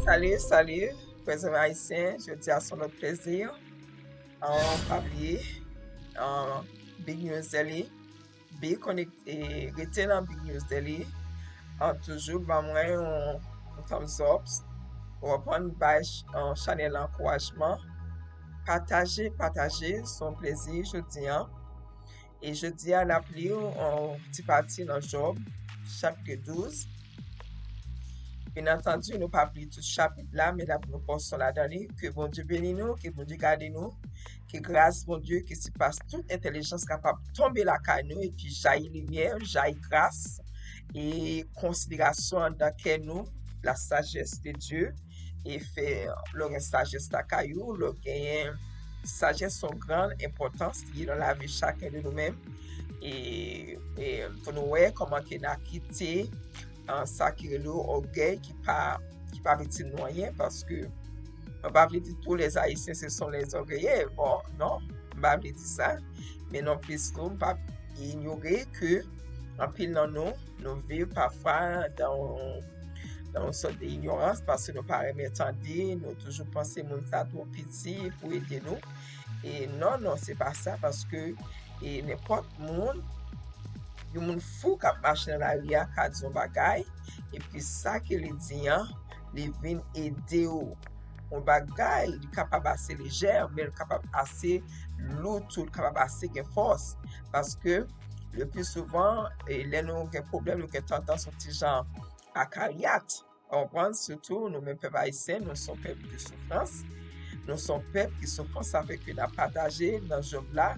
Salut, président haïtien, je dis à son autre plaisir, en papier, en Big News Daily, Be connecté, restez dans Big News Daily, en toujours, bah, moi, on thumbs up, pour reprendre page en channel encouragement, partager son plaisir, je dis, hein, et je dis à l'appli, en petit parti dans Job, chapitre 12. Bien entendu, nous pas oublier tout chapitre là, mais là, nous pensons là-dedans, que bon Dieu bénisse nous, que bon Dieu garde nous, que grâce, bon Dieu, que se passe toute intelligence capable de tomber la caille nous, et puis jaillit lumière, jaillit grâce, et considération dans laquelle nous, la sagesse de Dieu, et fait le sagesse la caillou, le gain, sagesse son grande importance qui est dans la vie de chacun de nous-mêmes, et pour nous voir comment qu'il a quitté ça qui est l'orgueil qui pas petit noyen parce que on va pas dire tous les haïtiens ce sont les orgueilleux. Bon, non, on va pas dire ça, mais non plus on pas ignorer que en pile dans nous vivons parfois dans une sorte d'ignorance parce que nous pas attendre, nous toujours penser mon ça trop petit pour aider nous. Et non, c'est pas ça parce que n'importe monde il y a un fou qui marche dans la rue qui a dit un bagay et puis ça que les dit les vient aider au un bagay il est capable assez légère mais il est capable assez lourd tout capable assez de force parce que le plus souvent les nous un problème nous que tendance petit genre à carrière on prend surtout nous même peuple haïtien nous sommes peuple de souffrance nous sommes peuple qui souffrance avec une à partager dans ce job là.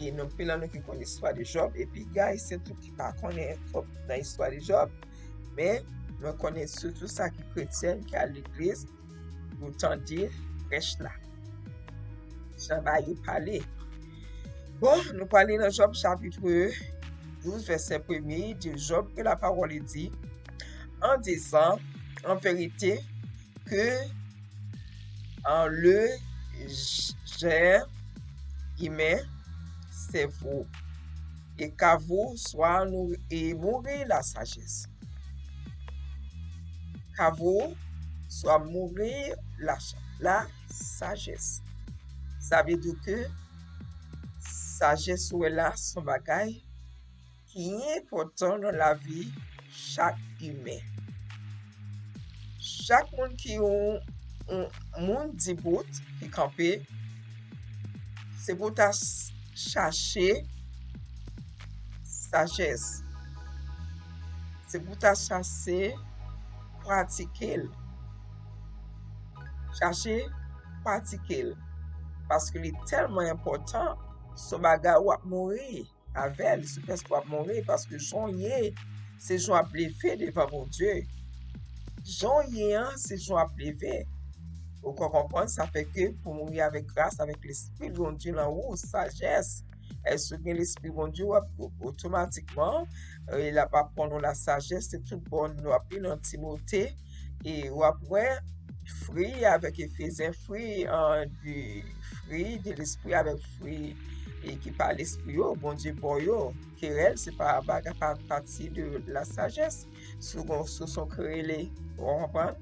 Et nous prenons qui connaissent l'histoire de Job. Et puis, gars, c'est tout qui ne connaît trop dans l'histoire de Job. Mais nous connaissons surtout ça qui est chrétien, qui est à l'église. Autant dire, prêche là. J'en vais y parler. Bon, nous parlons dans Job chapitre 12, verset 1er de Job, que la parole dit, en disant, en vérité, que en le gère, c'est vous. Et qu'à vous soit nous et mourir la sagesse. Qu'à vous soit mourir la sagesse. Ça veut dire que sagesse ou là son bagay qui est important dans la vie chaque humain. Chaque monde qui a un monde d'ebout qui campé, c'est pour chercher sagesse. C'est pour chercher pratiquer. Chercher pratiquer. Parce qu'il est tellement important, ce bagage ou mourir avec, c'est presque ou mourir parce que journée, c'est jour à lever devant mon Dieu. Journée, c'est jour à lever. Vous comprenez, ça fait que pour mourir avec grâce, avec l'esprit de Dieu en haut, sagesse. Elle se met l'esprit de Dieu automatiquement. Il n'a pas prendre la sagesse, c'est tout bon. Nous appelons dans Timothée. Et après, fruit avec Éphésiens, fruit du fruit de l'esprit avec fruit et qui parle l'esprit, bon Dieu pour eux. Querelle, c'est pas partie de la sagesse. Souvent, ce sont créés, vous comprenez?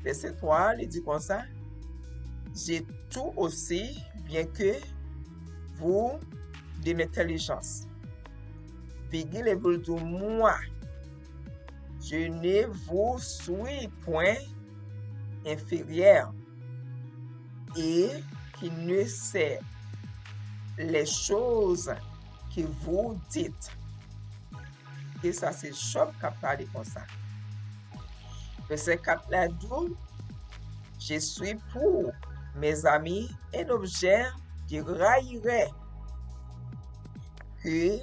Verset 3, il dit comme ça. J'ai tout aussi, bien que vous de l'intelligence. Bigil et vous de moi. Je ne vous suis point inférieur et qui ne sait les choses que vous dites. Et ça, c'est Job qui a parlé comme ça. Verset 4 là dit, je suis pour mes amis un objet de raillerie que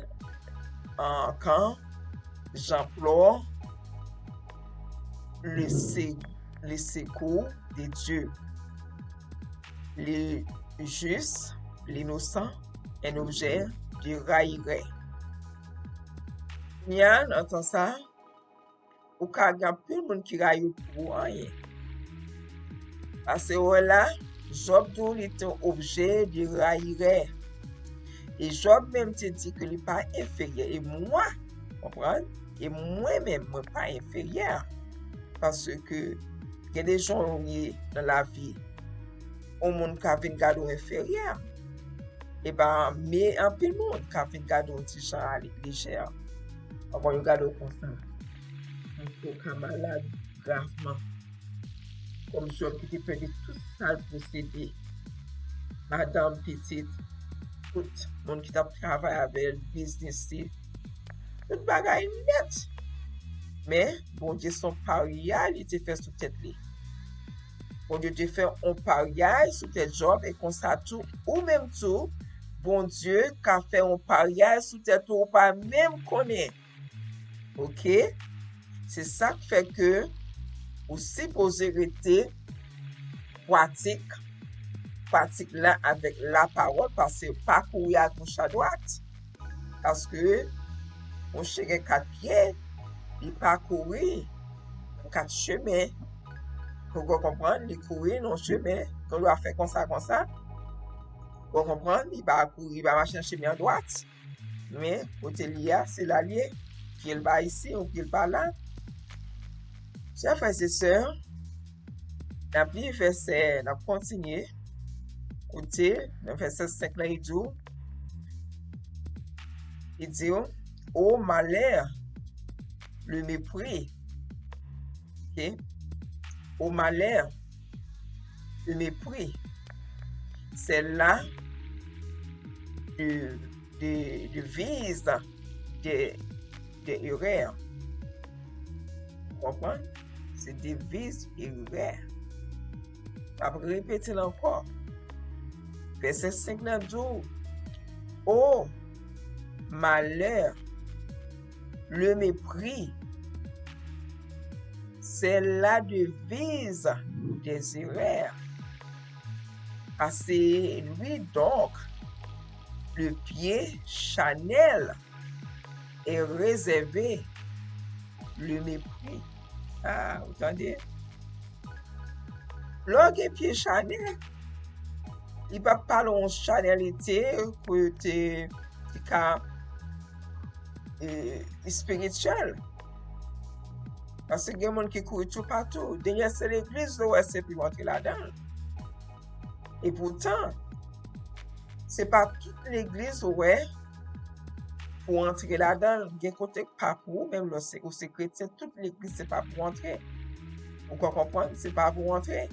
quand j'emploie le secours de Dieu, le juste, l'innocent, un objet de raillerie. Bien, entend ça, ou ka gen plus de monde qui raille pour rien. Parce que là, Job était un objet de raillerie. Et Job même te dit que il n'est pas inférieur. Et moi, comprenez? Et moi-même, je ne suis pas inférieur. Parce que Il y a des gens dans la vie, au monde qui a un gado inférieur. Et ben, mais un peu de monde qui a un gado petit genre légère. Avoir un gado comme ça. Un peu malade gravement. Comme je qui perdu tout ça le posséder. Madame petite, tout le monde qui a travaillé avec le business, tout le bagage net. Mais, bon Dieu, son pariage, il te fait sous tête. Bon Dieu, te fait un pariage sous tête job et comme ça tout, ou même tout, bon Dieu, qu'a fait un pariage sous tête ou pas même connaître. Ok? C'est ça qui fait que, ou supposé rester pratique là avec la parole parce que pas courir à gauche à droite. Parce que, on cherche 4 pieds, il pas courir 4 chemins. Vous comprenez? Il courir dans le chemin. Quand on doit faire comme ça, vous comprenez? Il va courir, il va marcher dans le chemin à droite. Mais, côté l'IA, c'est l'allié. Puis il va ici ou puis il va là. Chers frères et sœurs, la Bible verset, on continue. Écoutez, le verset 5 là, il dit, au malheur, le mépris. Ok? Au malheur, le mépris. C'est là de vise de erreur. Vous comprenez? C'est des vises erreurs. Je vais répéter encore. Verset 5 dans 12. Oh, malheur, le mépris, c'est la devise des erreurs. Parce que lui donc, le pied Chanel est réservé le mépris. Ah, vous entendez? Le pied Chanel, il va pas de chanelité pour te spirituel. Parce que il y a des gens qui courent tout partout. D'ailleurs, c'est l'église où c'est pour entrer là-dedans. Et pourtant, c'est pas toute l'église où pour entrer là-dedans. Il y a des côtés pas pour, même le c'est chrétien, toute l'église, c'est pas pour entrer. Vous comprenez? C'est pas pour entrer.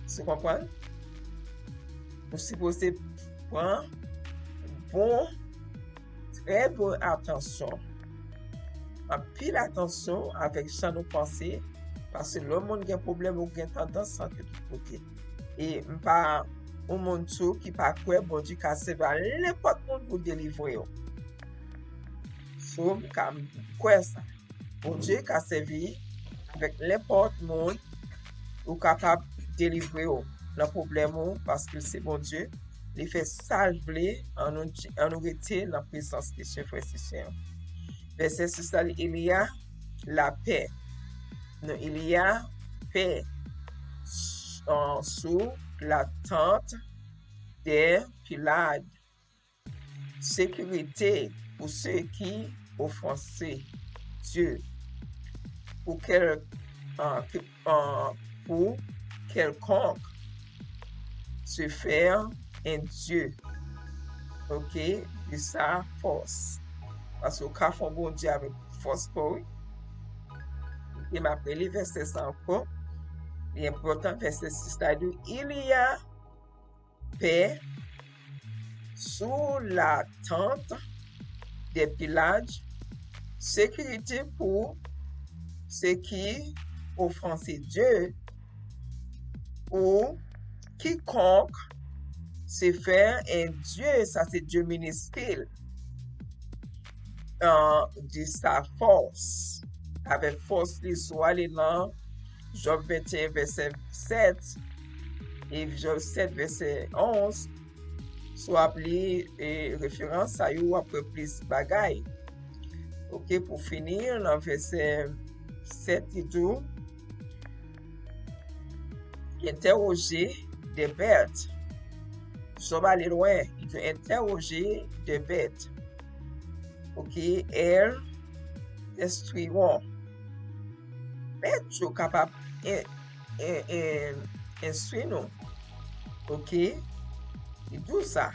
Vous comprenez? Vous supposez prendre très bonne attention. En pile attention avec ça nous penser parce que le monde a un problème ou a tendance à de tout côté. Et pas un monde qui pas quoi bon Dieu qui servir n'importe monde pour délivrer. So comme quoi ça. Bon Dieu qui servi avec n'importe monde ou capable délivrer le problème parce que c'est bon Dieu. Il fait salver en nous rester dans la présence de ses frères et sœurs. Verset 6, il y a la paix. Non, il y a paix sous la tente des Pylades. Sécurité pour ceux qui offensent Dieu. Pour quelconque se faire un Dieu. Ok? De sa force. Parce que quand on bon Dieu avec force pour lui, il m'a appelé verset 100 encore. L'important verset 6 là, il y a paix sous la tente des Pylades, sécurité pour ceux qui offensent Dieu ou quiconque se fait un Dieu, ça c'est Dieu ministère. De sa force, avec force l'histoire dans Job 21 verset 7 et Job 7 verset 11 soit appelé référence à you après plus bagaille. Ok, pour finir dans verset 7 et 2 interroger des bêtes. Job aller loin, il veut interroger des bêtes. Ok, elles destruiront bête yo capable instruire nous. OK? Il dit ça.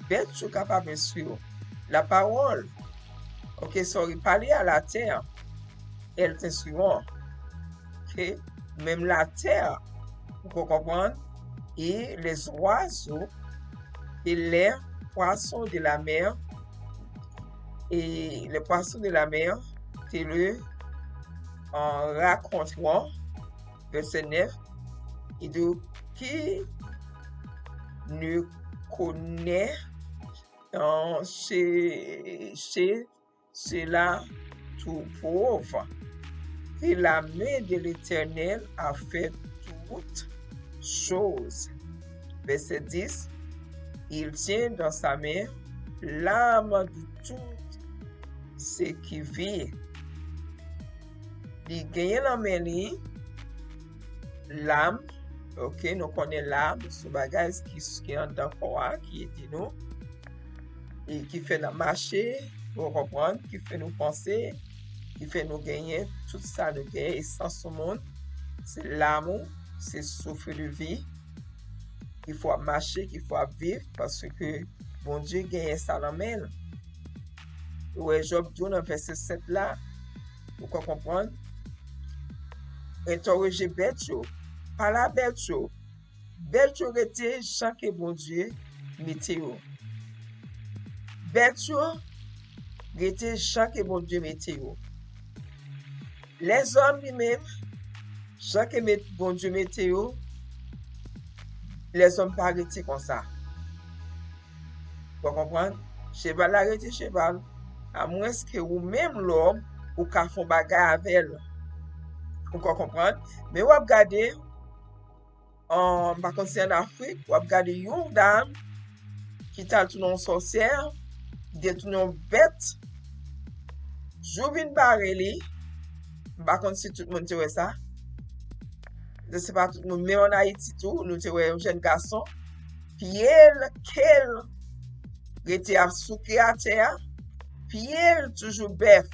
Bête yo capable instruire. La parole. OK, sorry, parler à la terre, elle t'instruira. OK? Même la terre, vous comprenez? Et les oiseaux et les poissons de la mer, et les poissons de la mer, te le en raconteront, verset 9, et de qui ne connaît chez cela tout pauvre, et la main de l'Éternel a fait toutes choses. Verset 10, il tient dans sa main l'âme de tout ce qui vit. Il gagne dans main l'âme, ok, nous connaissons l'âme, ce bagage qui est en corps, qui est nous, et qui fait nous marcher, pour comprendre, qui fait nous penser, qui fait nous gagner, tout ça nous gagne, et sans ce monde, c'est l'amour, c'est souffle de vie, qu'il faut marcher, qu'il faut vivre, parce que bon Dieu gagne ça dans main. Ouais, Job 2 dans verset 7 là, pourquoi comprendre? Interroger bête yo, pas la bête yo. Bête yo était chaque bon Dieu météo. Bête yo était chaque bon Dieu météo. Les hommes lui-même, chaque bon Dieu météo, les hommes pas arrêtés comme ça. Vous comprenez? Cheval arrêté cheval, à moins que vous-même l'homme, ou qu'à font bagarre avec elle. Vous comprenez? Mais vous regardez, en Afrique, vous regardez une dame qui t'a tout non sorcière, qui tout non bête, j'ouvre une barrée, par contre, si tout le monde te ça, je ne sais pas tout le monde, mais en Haïti tout, nous te un jeune garçon, puis qu'elle était à souquer à terre, puis elle toujours bête.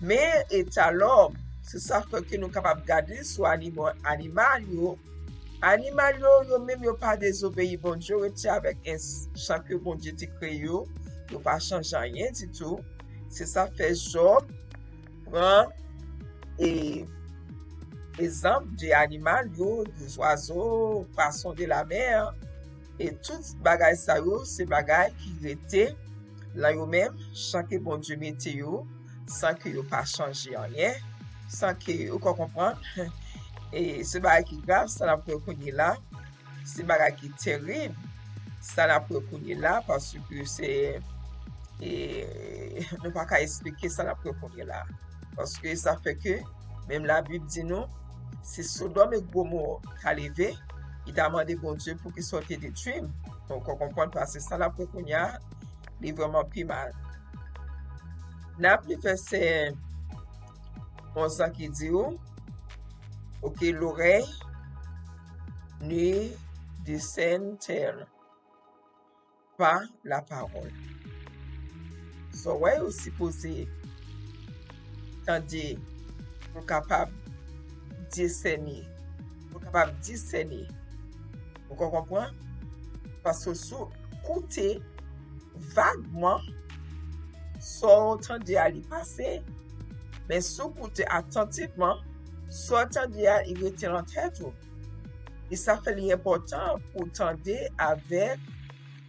Mais état l'homme, c'est ça que nous sommes capables de garder sur animal yo. Animal yo même yo pas désobéi bon Dieu, c'est avec un chant que bon Dieu t'a créé yo pas changer rien du tout. C'est ça fait Job prend et exemple des animaux yo, des oiseaux, poissons de la mer et tout bagay ça yo, c'est bagay qui était là yo même chaque bon Dieu mette yo sans que yo pas changer rien, sans que vous comprendre. Et ce bagay qui grave, ça n'a pas reconnu là, c'est bagay qui terrible, ça n'a pas reconnu là parce que c'est ne pas qu'à expliquer ça n'a pas reconnu là parce que ça fait que même la Bible dit nous, c'est Sodome et Gomorrhe qui a levé, il a demandé bon Dieu pour qu'il soit détruit. Donc on comprend parce que ça n'a pas reconnu là, il est vraiment plus mal. N'a plus verset 11 qui dit ok, l'oreille ne discerne pas la parole. So, ouais, aussi posé, tandis pour capable discerner, vous comprenez? Parce que sous côté vaguement, sortant à y passer, mais sous côté attentivement, sortant à y retirer en tête. Et ça fait l'important pour tendre avec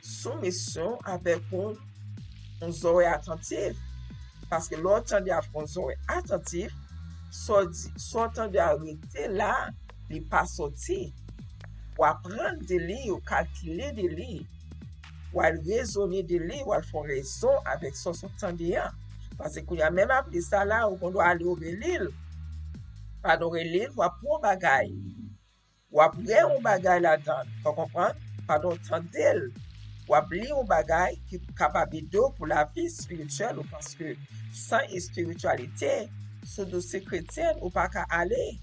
soumission, avec un oreille attentif. Parce que l'autre tendre avec un oreille attentif, sortant à arrêter là, il pas sorti. Ou apprendre de lui, ou calculer de lui, ou raisonner de lui, ou faire raison avec son tendéant. Parce qu'il y a même appelé ça là, où on doit aller au l'île. Pardon, l'île, ou pour bagaille. Ou après un bagaille là-dedans. Vous comprenez? Pardon, tendel. Ou après un bagaille qui est capable d'eau pour la vie spirituelle. Parce que sans spiritualité, ce dossier chrétien, ou pas qu'à aller.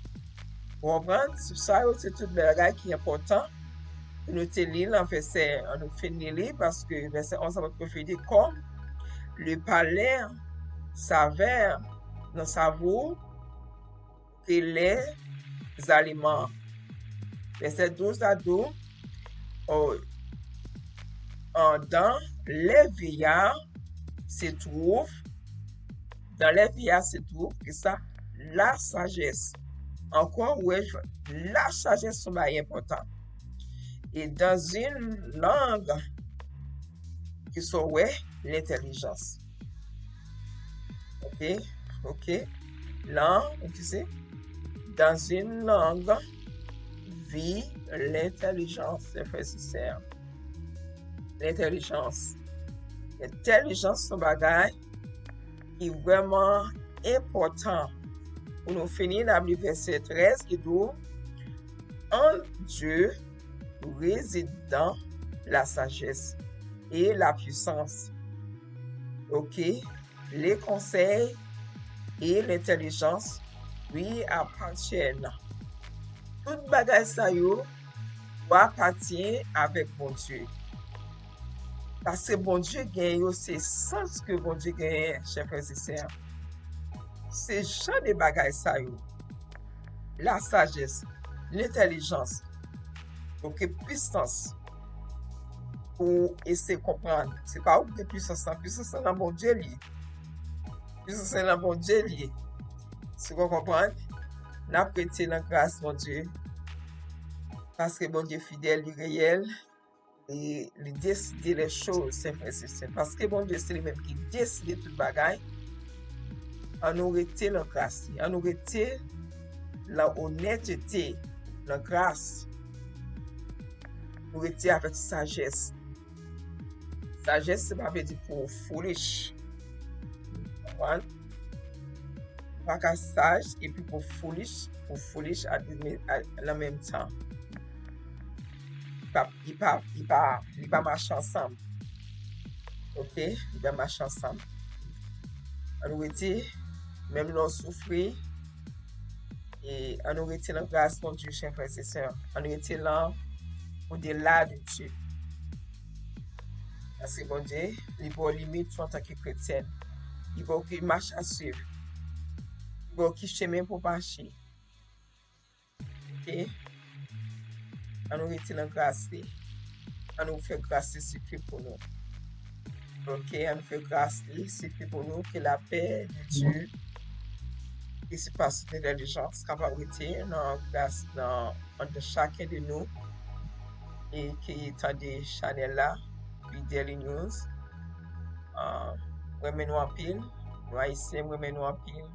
Vous comprenez? Ça, c'est tout le bagage qui est important. Nous te lire en verset, nous finir parce que verset 11 ça va préférer comme le palais s'avère dans cerveau que les aliments. Verset 12 à 12, dans les veillards se trouve, que ça, la sagesse. Encore, ouais, la sagesse c'est important. Et dans une langue qui sont, ouais, l'intelligence. Ok, ok. Langue, tu sais, dans une langue vit l'intelligence, c'est nécessaire. L'intelligence. L'intelligence, c'est un bagage qui est vraiment important. Pour nous finir, dans le verset 13, qui dit, en Dieu réside dans la sagesse et la puissance. Ok, les conseils et l'intelligence lui appartiennent. Tout bagage ça yo appartient avec bon Dieu. Parce que bon Dieu gagne, c'est sens que bon Dieu gagne, chers frères et sœurs. C'est genre de bagages ça yo. La sagesse, l'intelligence, donc puissance pour essayer de comprendre. C'est pas où de puissance dans bon Dieu lié. Puissance dans bon Dieu lié. Si vous comprenez, n'a prêté dans grâce mon Dieu. Parce que bon Dieu fidèle, il est réel. Et il décide les choses, c'est vrai, c'est parce que bon Dieu, c'est lui-même qui décide tout le bagage. On aurait été la grâce, on aurait été la honnêteté, la grâce, on aurait été avec sagesse. Sagesse, c'est pas dire pour foolish. Pas qu'à sage et puis pour foolish à la même temps. Il pas marcher ensemble. Ok, il va marcher ensemble. On aurait été, même l'on souffrir, et on aurait été dans grâce mon Dieu, chers frères et sœurs. On aurait été là au-delà de Dieu. Parce que bon Dieu, il va limite en tant que chrétienne. Il va qu'il marche à suivre. Il va qu'il chemin pour marcher. Ok? On aurait été dans grâce. On nous fait grâce suffit pour nous. Ok? On nous fait grâce suffit pour nous que la paix de Dieu qui se passe de l'intelligence, capacité, dans grâce entre chacun de nous et qui est dans des channels là, puis Daily News. Women nous en pile, nous haïtiens, women nous en pile.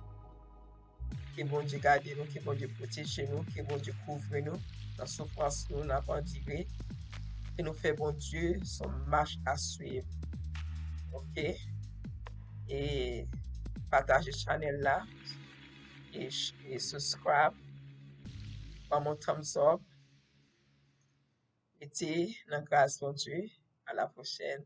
Que bon Dieu garde nous, que bon Dieu protège nous, que bon Dieu couvre nous, dans souffrance nous, n'a pas enduré, que nous fait bon Dieu son marche à suivre. Ok? Et partagez channel là, et subscribe, par mon thumbs up. Mettez dans grâce mon Dieu. À la prochaine.